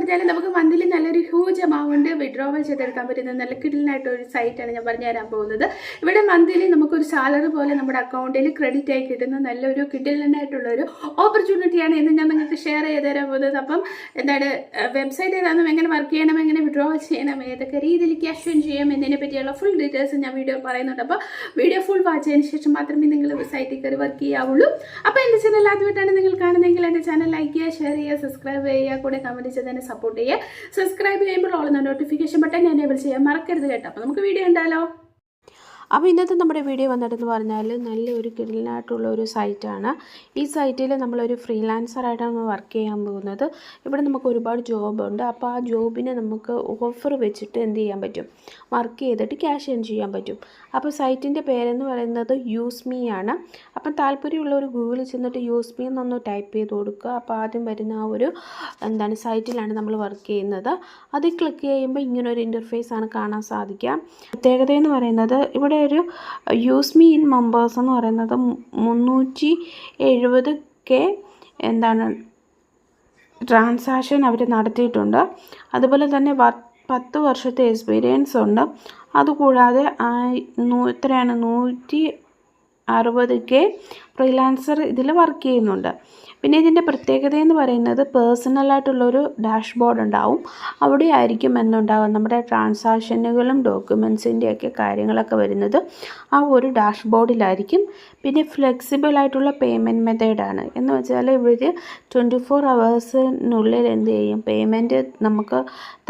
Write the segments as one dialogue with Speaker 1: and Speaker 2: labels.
Speaker 1: പറഞ്ഞാൽ നമുക്ക് മന്ത്ലി നല്ലൊരു ഹ്യൂജ് എമൗണ്ട് വിഡ്രോവൽ ചെയ്തെടുക്കാൻ പറ്റുന്ന നല്ല കിടിലനായിട്ടൊരു സൈറ്റാണ് ഞാൻ പറഞ്ഞു തരാൻ പോകുന്നത്. ഇവിടെ മന്ത്ലി നമുക്കൊരു സാലറി പോലെ നമ്മുടെ അക്കൗണ്ടിൽ ക്രെഡിറ്റ് ആയി കിട്ടുന്ന നല്ലൊരു കിടിലനായിട്ടുള്ളൊരു ഓപ്പർച്യൂണിറ്റിയാണ് എന്ന് ഞാൻ നിങ്ങൾക്ക് ഷെയർ ചെയ്ത് തരാൻ പോകുന്നത്. അപ്പം എന്താണ് വെബ്സൈറ്റ് ഏതാണെന്നും എങ്ങനെ വർക്ക് ചെയ്യണം, എങ്ങനെ വിഡ്രോവൽ ചെയ്യണം, ഏതൊക്കെ രീതിയിൽ ക്യാഷ് ഓൺ ചെയ്യാം എന്നതിനെ പറ്റിയുള്ള ഫുൾ ഡീറ്റെയിൽസ് ഞാൻ വീഡിയോ പറയുന്നുണ്ട്. അപ്പോൾ വീഡിയോ ഫുൾ വാച്ച് ചെയ്തതിന് ശേഷം മാത്രമേ നിങ്ങൾ സൈറ്റിൽ കയറി വർക്ക് ചെയ്യാവുള്ളൂ. അപ്പോൾ എൻ്റെ ചാനൽ ആദ്യമായിട്ടാണ് നിങ്ങൾ കാണുന്നതെങ്കിൽ എൻ്റെ ചാനൽ ലൈക്ക് ചെയ്യുക, ഷെയർ ചെയ്യുക, സബ്സ്ക്രൈബ് ചെയ്യുക, കൂടെ കമൻറ്റ് ചെയ്ത് തന്നെ സപ്പോർട്ട് ചെയ്യുക. സബ്സ്ക്രൈബ് ചെയ്യുമ്പോൾ ഓൾ നോട്ടിഫിക്കേഷൻ ബട്ടൺ എനേബിൾ ചെയ്യാൻ മറക്കരുത് കേട്ടോ. അപ്പോൾ നമുക്ക് വീഡിയോ ഉണ്ടല്ലോ.
Speaker 2: അപ്പോൾ ഇന്നത്തെ നമ്മുടെ വീഡിയോ വന്നിട്ടെന്ന് പറഞ്ഞാൽ നല്ലൊരു കിടിലനായിട്ടുള്ള ഒരു സൈറ്റാണ്. ഈ സൈറ്റിൽ നമ്മളൊരു ഫ്രീലാൻസറായിട്ടാണ് വർക്ക് ചെയ്യാൻ പോകുന്നത്. ഇവിടെ നമുക്ക് ഒരുപാട് ജോബുണ്ട്. അപ്പോൾ ആ ജോബിനെ നമുക്ക് ഓഫർ വെച്ചിട്ട് എന്ത് ചെയ്യാൻ പറ്റും, വർക്ക് ചെയ്തിട്ട് ക്യാഷ് ഏൺ ചെയ്യാൻ പറ്റും. അപ്പോൾ സൈറ്റിൻ്റെ പേരെന്ന് പറയുന്നത് യൂസ് മീ ആണ്. അപ്പം താല്പര്യമുള്ളവർ ഗൂഗിളിൽ ചെന്നിട്ട് യൂസ് മീ എന്നൊന്ന് ടൈപ്പ് ചെയ്ത് കൊടുക്കുക. അപ്പോൾ ആദ്യം വരുന്ന ആ ഒരു സൈറ്റിലാണ് നമ്മൾ വർക്ക് ചെയ്യുന്നത്. അതിൽ ക്ലിക്ക് ചെയ്യുമ്പോൾ ഇങ്ങനൊരു ഇൻ്റർഫേസ് ആണ് കാണാൻ സാധിക്കുക. പ്രത്യേകതയെന്ന് പറയുന്നത് ഇവിടെ ഒരു യൂസ് മീ ഇൻ മെമ്പേഴ്സ് എന്ന് പറയുന്നത് 370K ട്രാൻസാക്ഷൻ അവർ നടത്തിയിട്ടുണ്ട്. അതുപോലെ തന്നെ 10 വർഷത്തെ എക്സ്പീരിയൻസ് ഉണ്ട്. അതുകൂടാതെ എത്രയാണ് 160K ഫ്രീലാൻസർ ഇതിൽ വർക്ക് ചെയ്യുന്നുണ്ട്. പിന്നെ ഇതിൻ്റെ പ്രത്യേകത എന്ന് പറയുന്നത് പേഴ്സണലായിട്ടുള്ളൊരു ഡാഷ്ബോർഡ് ഉണ്ടാവും. അവിടെ ആയിരിക്കും എന്നുണ്ടാകും നമ്മുടെ ട്രാൻസാക്ഷനുകളും ഡോക്യുമെൻസിൻ്റെയൊക്കെ കാര്യങ്ങളൊക്കെ വരുന്നത് ആ ഒരു ഡാഷ്ബോർഡിലായിരിക്കും. പിന്നെ ഫ്ലെക്സിബിൾ ആയിട്ടുള്ള പേയ്മെൻറ്റ് മെത്തേഡാണ്. എന്ന് വെച്ചാൽ ഇവർ 24 ഹവേഴ്സിനുള്ളിൽ എന്ത് ചെയ്യും, പേയ്മെൻറ്റ് നമുക്ക്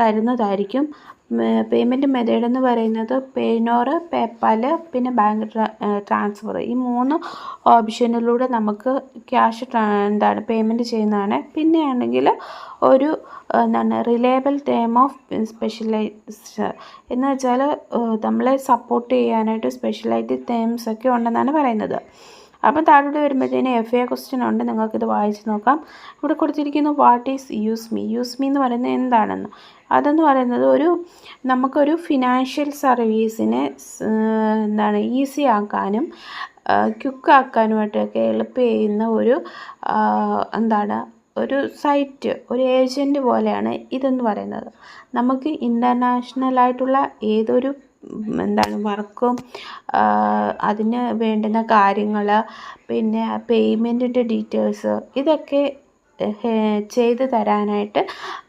Speaker 2: തരുന്നതായിരിക്കും. പേയ്മെൻറ്റ് മെത്തേഡ് എന്ന് പറയുന്നത് പേയ്നോർ, പേപ്പാൽ, പിന്നെ ബാങ്ക് ട്രാൻസ്ഫർ, ഈ 3 ഓപ്ഷനിലൂടെ നമുക്ക് ക്യാഷ് പേയ്മെൻറ്റ് ചെയ്യുന്നതാണ്. പിന്നെ ആണെങ്കിൽ ഒരു റിലയബിൾ ടേം ഓഫ് സ്പെഷ്യലൈസ് എന്ന് വെച്ചാൽ നമ്മളെ സപ്പോർട്ട് ചെയ്യാനായിട്ട് സ്പെഷ്യലൈറ്റ് ടേംസ് ഒക്കെ ഉണ്ടെന്നാണ് പറയുന്നത്. അപ്പം താഴോട്ട് വരുമ്പോഴത്തേന് FA ക്വസ്റ്റ്യൻ ഉണ്ട്, നിങ്ങൾക്കിത് വായിച്ച് നോക്കാം. ഇവിടെ കൊടുത്തിരിക്കുന്നു what is use me. Use me എന്ന് പറയുന്നത് എന്താണെന്ന്. അതെന്ന് പറയുന്നത് നമുക്കൊരു ഫിനാൻഷ്യൽ സർവീസിനെ ഈസി ആക്കാനും ക്വിക്കാക്കാനുമായിട്ടൊക്കെ എളുപ്പം ചെയ്യുന്ന ഒരു സൈറ്റ്, ഒരു ഏജൻറ്റ് പോലെയാണ് ഇതെന്ന് പറയുന്നത്. നമുക്ക് ഇൻ്റർനാഷണലായിട്ടുള്ള ഏതൊരു വർക്കും അതിന് വേണ്ടുന്ന കാര്യങ്ങൾ, പിന്നെ പേയ്മെൻറ്റിൻ്റെ ഡീറ്റെയിൽസ്, ഇതൊക്കെ ചെയ്തു തരാനായിട്ട്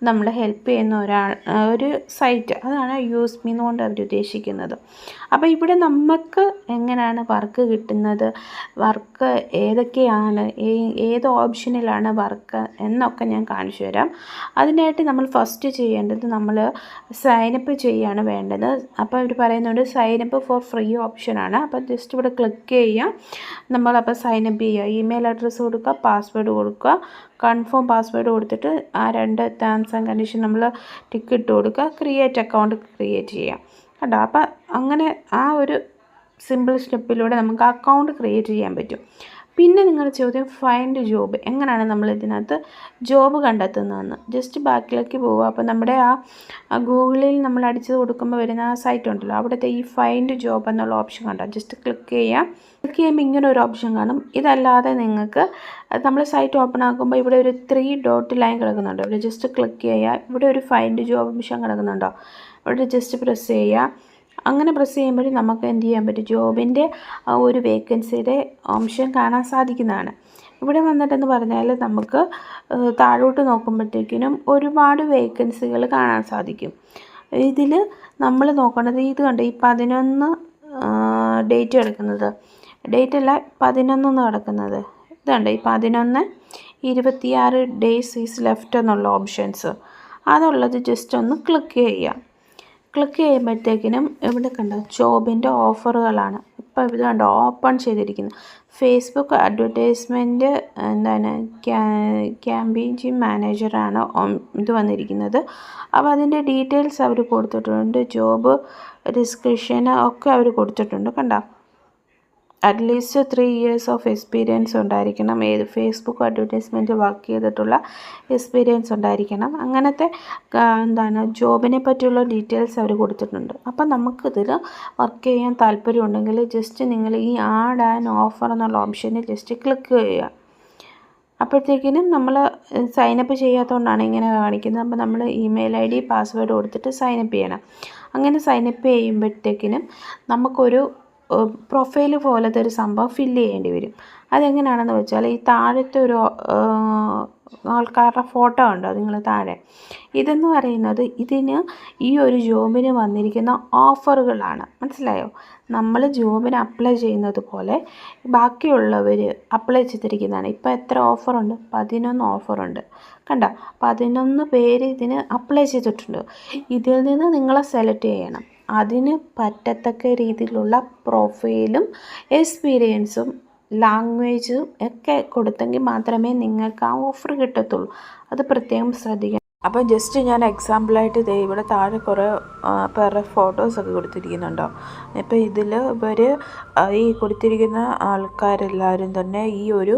Speaker 2: നമ്മൾ ഹെൽപ്പ് ചെയ്യുന്ന ഒരു സൈറ്റ്, അതാണ് യൂസ് മീ എന്നുകൊണ്ട് അവർ ഉദ്ദേശിക്കുന്നത്. അപ്പോൾ ഇവിടെ നമുക്ക് എങ്ങനെയാണ് വർക്ക് കിട്ടുന്നത്, വർക്ക് ഏതൊക്കെയാണ്, ഏത് ഓപ്ഷനിലാണ് വർക്ക് എന്നൊക്കെ ഞാൻ കാണിച്ചു തരാം. അതിനായിട്ട് നമ്മൾ ഫസ്റ്റ് ചെയ്യേണ്ടത് നമ്മൾ സൈനപ്പ് ചെയ്യാണ് വേണ്ടത്. അപ്പോൾ അവർ പറയുന്നുണ്ട് സൈനപ്പ് ഫോർ ഫ്രീ ഓപ്ഷനാണ്. അപ്പോൾ ജസ്റ്റ് ഇവിടെ ക്ലിക്ക് ചെയ്യുക. നമ്മളപ്പോൾ സൈനപ്പ് ചെയ്യുക, ഇമെയിൽ അഡ്രസ്സ് കൊടുക്കുക, പാസ്വേഡ് കൊടുക്കുക, കൺഫേം പാസ്വേഡ് കൊടുത്തിട്ട് ആ 2 ടേംസ് ആൻഡ് കണ്ടീഷൻ നമ്മൾ ടിക്ക് ഇട്ട് കൊടുക്കുക, ക്രിയേറ്റ് അക്കൗണ്ട് ക്രിയേറ്റ് ചെയ്യാം കേട്ടോ. അപ്പം അങ്ങനെ ആ ഒരു സിമ്പിൾ സ്റ്റെപ്പിലൂടെ നമുക്ക് അക്കൗണ്ട് ക്രിയേറ്റ് ചെയ്യാൻ പറ്റും. പിന്നെ നിങ്ങളുടെ ചോദ്യം ഫൈൻഡ് ജോബ്, എങ്ങനെയാണ് നമ്മൾ ഇതിനകത്ത് ജോബ് കണ്ടെത്തുന്നതെന്ന്. ജസ്റ്റ് ബാക്കിലേക്ക് പോവുക. അപ്പോൾ നമ്മുടെ ആ ഗൂഗിളിൽ നമ്മൾ അടിച്ച് കൊടുക്കുമ്പോൾ വരുന്ന ആ സൈറ്റ് ഉണ്ടല്ലോ, അവിടുത്തെ ഈ ഫൈൻഡ് ജോബ് എന്നുള്ള ഓപ്ഷൻ കണ്ടോ, ജസ്റ്റ് ക്ലിക്ക് ചെയ്യാം. ക്ലിക്ക് ചെയ്യുമ്പോൾ ഇങ്ങനെ ഒരു ഓപ്ഷൻ കാണും. ഇതല്ലാതെ നിങ്ങൾക്ക് നമ്മൾ സൈറ്റ് ഓപ്പൺ ആക്കുമ്പോൾ ഇവിടെ ഒരു 3 ഡോട്ട് ലൈൻ കിടക്കുന്നുണ്ടോ, ഇവിടെ ജസ്റ്റ് ക്ലിക്ക് ചെയ്യുക. ഇവിടെ ഒരു ഫൈൻഡ് ജോബ് ഓപ്ഷൻ കിടക്കുന്നുണ്ടോ, ഇവിടെ ജസ്റ്റ് പ്രസ് ചെയ്യുക. അങ്ങനെ പ്രസ് ചെയ്യുമ്പോൾ നമുക്ക് എന്ത് ചെയ്യാൻ പറ്റും, ജോബിൻ്റെ ഒരു വേക്കൻസിയുടെ ഓപ്ഷൻ കാണാൻ സാധിക്കുന്നതാണ്. ഇവിടെ വന്നിട്ടെന്ന് പറഞ്ഞാൽ നമുക്ക് താഴോട്ട് നോക്കുമ്പോഴത്തേക്കിനും ഒരുപാട് വേക്കൻസികൾ കാണാൻ സാധിക്കും. ഇതിൽ നമ്മൾ നോക്കേണ്ടത് ഇത് കണ്ട് ഈ 11 ഡേറ്റ് കിടക്കുന്നത്, ഡേറ്റ് അല്ല 11 എന്ന് കിടക്കുന്നത് ഇതുണ്ട്. ഈ 11, 26 ഡേയ്സ് ഈസ് ലെഫ്റ്റ് എന്നുള്ള ഓപ്ഷൻസ് അതുള്ളത് ജസ്റ്റ് ഒന്ന് ക്ലിക്ക് ചെയ്യാം. ക്ലിക്ക് ചെയ്യുമ്പോഴത്തേക്കിനും ഇവിടെ കണ്ടോ ജോബിൻ്റെ ഓഫറുകളാണ്. ഇപ്പോൾ ഇത് കണ്ടോ ഓപ്പൺ ചെയ്തിരിക്കുന്നത്. ഫേസ്ബുക്ക് അഡ്വർടൈസ്മെൻറ്റ് ക്യാമ്പയിൻ മാനേജറാണ് ഇത് വന്നിരിക്കുന്നത്. അപ്പോൾ അതിൻ്റെ ഡീറ്റെയിൽസ് അവർ കൊടുത്തിട്ടുണ്ട്, ജോബ് ഡിസ്ക്രിപ്ഷൻ ഒക്കെ അവർ കൊടുത്തിട്ടുണ്ട്. കണ്ടോ അറ്റ്ലീസ്റ്റ് 3 ഇയേഴ്സ് ഓഫ് എക്സ്പീരിയൻസ് ഉണ്ടായിരിക്കണം, ഫേസ്ബുക്ക് അഡ്വർടൈസ്മെൻറ്റ് വർക്ക് ചെയ്തിട്ടുള്ള എക്സ്പീരിയൻസ് ഉണ്ടായിരിക്കണം. അങ്ങനത്തെ ജോബിനെ പറ്റിയുള്ള ഡീറ്റെയിൽസ് അവർ കൊടുത്തിട്ടുണ്ട്. അപ്പം നമുക്കിതിൽ വർക്ക് ചെയ്യാൻ താല്പര്യമുണ്ടെങ്കിൽ ജസ്റ്റ് നിങ്ങൾ ഈ ആഡ് ആൻഡ് ഓഫർ എന്നുള്ള ഓപ്ഷനിൽ ജസ്റ്റ് ക്ലിക്ക് ചെയ്യുക. അപ്പോഴത്തേക്കിനും നമ്മൾ സൈനപ്പ് ചെയ്യാത്തതുകൊണ്ടാണ് ഇങ്ങനെ കാണിക്കുന്നത്. അപ്പോൾ നമ്മൾ ഇമെയിൽ ഐ ഡി പാസ്വേഡ് കൊടുത്തിട്ട് സൈനപ്പ് ചെയ്യണം. അങ്ങനെ സൈനപ്പ് ചെയ്യുമ്പോഴത്തേക്കിനും നമുക്കൊരു പ്രൊഫൈൽ പോലത്തെ ഒരു സംഭവം ഫില്ല് ചെയ്യേണ്ടി വരും. അതെങ്ങനെയാണെന്ന് വെച്ചാൽ ഈ താഴത്തെ ഒരു ആൾക്കാരുടെ ഫോട്ടോ ഉണ്ടോ നിങ്ങൾ താഴെ, ഇതെന്ന് പറയുന്നത് ഇതിന് ഈ ഒരു ജോബിന് വന്നിരിക്കുന്ന ഓഫറുകളാണ്. മനസ്സിലായോ? നമ്മൾ ജോബിന് അപ്ലൈ ചെയ്യുന്നത് പോലെ ബാക്കിയുള്ളവർ അപ്ലൈ ചെയ്തിരിക്കുന്നതാണ്. ഇപ്പോൾ എത്ര ഓഫറുണ്ട്? 11 ഓഫറുണ്ട്. കണ്ടോ? 11 പേര് ഇതിന് അപ്ലൈ ചെയ്തിട്ടുണ്ട്. ഇതിൽ നിന്ന് നിങ്ങളെ സെലക്ട് ചെയ്യണം. അതിന് പറ്റത്തക്ക രീതിയിലുള്ള പ്രൊഫൈലും എക്സ്പീരിയൻസും ലാംഗ്വേജും ഒക്കെ കൊടുത്തെങ്കിൽ മാത്രമേ നിങ്ങൾക്ക് ആ ഓഫർ കിട്ടത്തുള്ളൂ. അത് പ്രത്യേകം ശ്രദ്ധിക്കണം. അപ്പോൾ ജസ്റ്റ് ഞാൻ എക്സാമ്പിളായിട്ട് ഇവിടെ താഴെ കുറേ പേരുടെ ഫോട്ടോസൊക്കെ കൊടുത്തിരിക്കുന്നുണ്ടോ. ഇപ്പോൾ ഇതിൽ ഇവർ ഈ കൊടുത്തിരിക്കുന്ന ആൾക്കാരെല്ലാവരും തന്നെ ഈ ഒരു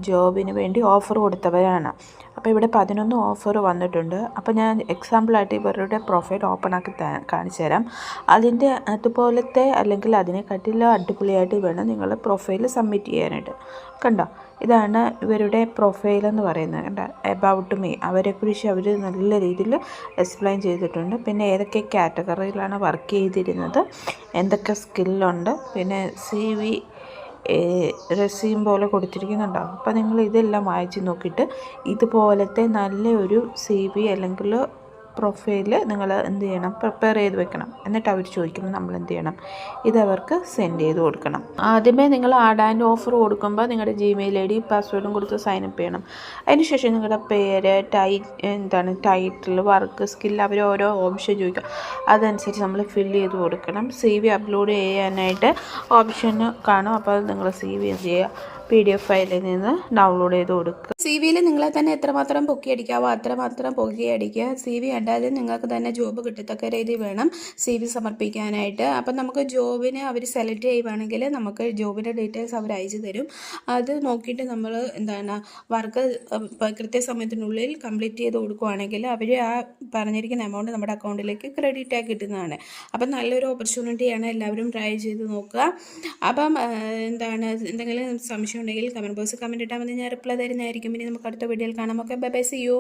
Speaker 2: ജോബിന് വേണ്ടി ഓഫർ കൊടുത്തവരാണ്. അപ്പോൾ ഇവിടെ 11 ഓഫർ വന്നിട്ടുണ്ട്. അപ്പോൾ ഞാൻ എക്സാമ്പിളായിട്ട് ഇവരുടെ പ്രൊഫൈൽ ഓപ്പൺ ആക്കി കാണിച്ചു തരാം. അതിൻ്റെ അതുപോലത്തെ അല്ലെങ്കിൽ അതിനെക്കാട്ടിലും അടിപൊളിയായിട്ട് വേണം നിങ്ങൾ പ്രൊഫൈൽ സബ്മിറ്റ് ചെയ്യാനായിട്ട്. കണ്ടോ? ഇതാണ് ഇവരുടെ പ്രൊഫൈലെന്ന് പറയുന്നത്. കണ്ടോ? എബൌട്ട് മീ, അവരെക്കുറിച്ച് അവർ നല്ല രീതിയിൽ എക്സ്പ്ലെയിൻ ചെയ്തിട്ടുണ്ട്. പിന്നെ ഏതൊക്കെ കാറ്റഗറിയിലാണ് വർക്ക് ചെയ്തിരുന്നത്, എന്തൊക്കെ സ്കില്ലുണ്ട്, പിന്നെ CV റെസ്യൂം പോലെ കൊടുത്തിരിക്കുന്നുണ്ടാവും. അപ്പോൾ നിങ്ങൾ ഇതെല്ലാം വായിച്ച് നോക്കിയിട്ട് ഇതുപോലത്തെ നല്ലൊരു CV അല്ലെങ്കിൽ പ്രൊഫൈൽ നിങ്ങൾ എന്ത് ചെയ്യണം, പ്രിപ്പയർ ചെയ്ത് വെക്കണം. എന്നിട്ട് അവർ ചോദിക്കുമ്പോൾ നമ്മൾ എന്ത് ചെയ്യണം, ഇതവർക്ക് സെൻഡ് ചെയ്ത് കൊടുക്കണം. ആദ്യമേ നിങ്ങൾ ആഡ് ആൻഡ് ഓഫർ കൊടുക്കുമ്പോൾ നിങ്ങളുടെ Gmail ID പാസ്വേഡും കൊടുത്ത് സൈനപ്പ് ചെയ്യണം. അതിനുശേഷം നിങ്ങളുടെ പേര്, ടൈറ്റിൽ, വർക്ക്, സ്കിൽ, അവർ ഓരോ ഓപ്ഷൻ ചോദിക്കും. അതനുസരിച്ച് നമ്മൾ ഫില്ല് ചെയ്ത് കൊടുക്കണം. CV അപ്ലോഡ് ചെയ്യാനായിട്ട് ഓപ്ഷൻ കാണും. അപ്പോൾ നിങ്ങൾ CV എന്ത് ചെയ്യുക, PDF ഫയലിൽ നിന്ന് ഡൗൺലോഡ് ചെയ്ത് കൊടുക്കുക.
Speaker 1: CV-യിൽ നിങ്ങളെ തന്നെ എത്രമാത്രം പൊക്കിയടിക്കാവോ അത്രമാത്രം പൊക്കിയടിക്കുക. CV കണ്ടാലും നിങ്ങൾക്ക് തന്നെ ജോബ് കിട്ടത്തക്ക രീതി വേണം CV സമർപ്പിക്കാനായിട്ട്. അപ്പം നമുക്ക് ജോബിന് അവർ സെലക്ട് ചെയ്യുവാണെങ്കിൽ നമുക്ക് ജോബിൻ്റെ ഡീറ്റെയിൽസ് അവർ അയച്ചു തരും. അത് നോക്കിയിട്ട് നമ്മൾ വർക്ക് കൃത്യസമയത്തിനുള്ളിൽ കംപ്ലീറ്റ് ചെയ്ത് കൊടുക്കുകയാണെങ്കിൽ അവർ ആ പറഞ്ഞിരിക്കുന്ന എമൗണ്ട് നമ്മുടെ അക്കൗണ്ടിലേക്ക് ക്രെഡിറ്റ് ആയി കിട്ടുന്നതാണ്. അപ്പം നല്ലൊരു ഓപ്പർച്യൂണിറ്റിയാണ്, എല്ലാവരും ട്രൈ ചെയ്ത് നോക്കുക. അപ്പം എന്തെങ്കിലും സംശയം ഉണ്ടെങ്കിൽ കമൻറ്റ് ബോക്സിൽ കമൻറ്റ് ഇട്ടാൽ മതി, ഞാൻ റിപ്ലൈ തരുന്നതായിരിക്കും. ഇനി നമുക്ക് അടുത്ത വീഡിയോയിൽ കാണാം. Okay, bye bye, see U.